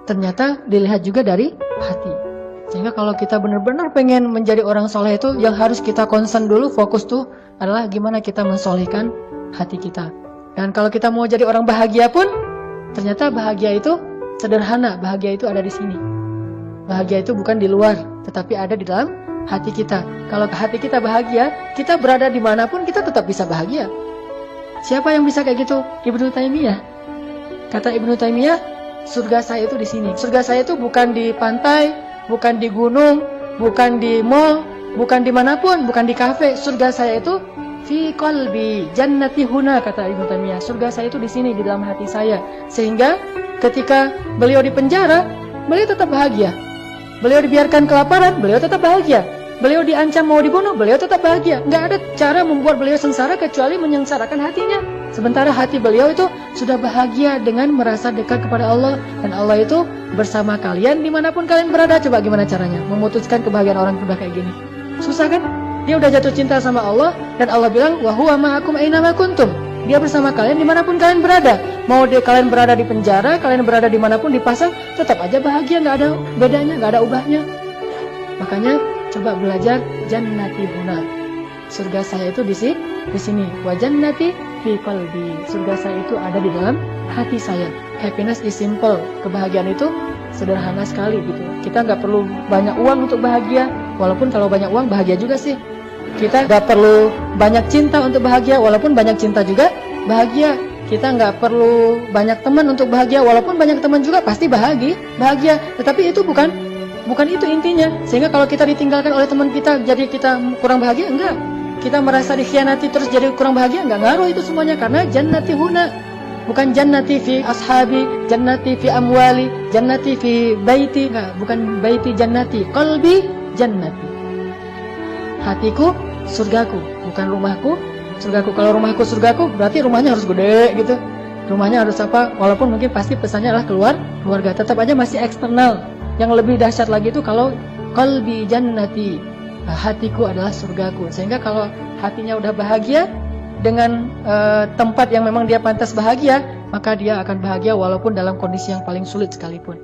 ternyata dilihat juga dari hati. Sehingga kalau kita benar-benar pengen menjadi orang soleh itu, yang harus kita concern dulu, fokus tuh adalah gimana kita mensolehkan hati kita. Dan kalau kita mau jadi orang bahagia pun, ternyata bahagia itu sederhana, bahagia itu ada di sini. Bahagia itu bukan di luar, tetapi ada di dalam hati kita. Kalau hati kita bahagia, kita berada dimanapun kita tetap bisa bahagia. Siapa yang bisa kayak gitu? Ibnu Taimiyah. Kata Ibnu Taimiyah, surga saya itu di sini. Surga saya itu bukan di pantai, bukan di gunung, bukan di mall, bukan dimanapun, bukan di kafe. Surga saya itu fi qalbi jannati huna, kata Ibnu Taimiyah. Surga saya itu di sini, di dalam hati saya. Sehingga ketika beliau di penjara, beliau tetap bahagia. Beliau dibiarkan kelaparan, beliau tetap bahagia. Beliau diancam mau dibunuh, beliau tetap bahagia. Nggak ada cara membuat beliau sengsara kecuali menyengsarakan hatinya. Sementara hati beliau itu sudah bahagia dengan merasa dekat kepada Allah. Dan Allah itu bersama kalian dimanapun kalian berada. Coba gimana caranya memutuskan kebahagiaan orang sudah kayak gini? Susah kan? Dia udah jatuh cinta sama Allah. Dan Allah bilang, wa huwa ma'akum ainama kuntum. Dia bersama kalian dimanapun kalian berada. Mau kalian berada di penjara, kalian berada dimanapun, di pasar, tetap aja bahagia. Nggak ada bedanya, nggak ada ubahnya. Makanya coba belajar jannati huna. Surga saya itu di sini. Wa jannati fi qalbi. Surga saya itu ada di dalam hati saya. Happiness is simple. Kebahagiaan itu sederhana sekali gitu. Kita nggak perlu banyak uang untuk bahagia. Walaupun kalau banyak uang bahagia juga sih. Kita nggak perlu banyak cinta untuk bahagia. Walaupun banyak cinta juga bahagia. Kita nggak perlu banyak teman untuk bahagia. Walaupun banyak teman juga pasti bahagia. Tetapi itu bukan itu intinya. Sehingga kalau kita ditinggalkan oleh teman kita, jadi kita kurang bahagia? Enggak. Kita merasa dikhianati terus jadi kurang bahagia? Enggak ngaruh itu semuanya. Karena jannati huna. Bukan jannati fi ashabi, jannati fi amwali, jannati fi baiti. Enggak, bukan baiti jannati. Qalbi jannati. Hatiku surgaku, bukan rumahku surgaku. Kalau rumahku surgaku, berarti rumahnya harus gede gitu. Rumahnya harus apa? Walaupun mungkin pasti pesannya adalah keluarga. Tetap aja masih eksternal. Yang lebih dahsyat lagi itu kalau qalbi jannati, hatiku adalah surgaku. Sehingga kalau hatinya udah bahagia dengan tempat yang memang dia pantas bahagia, maka dia akan bahagia walaupun dalam kondisi yang paling sulit sekalipun.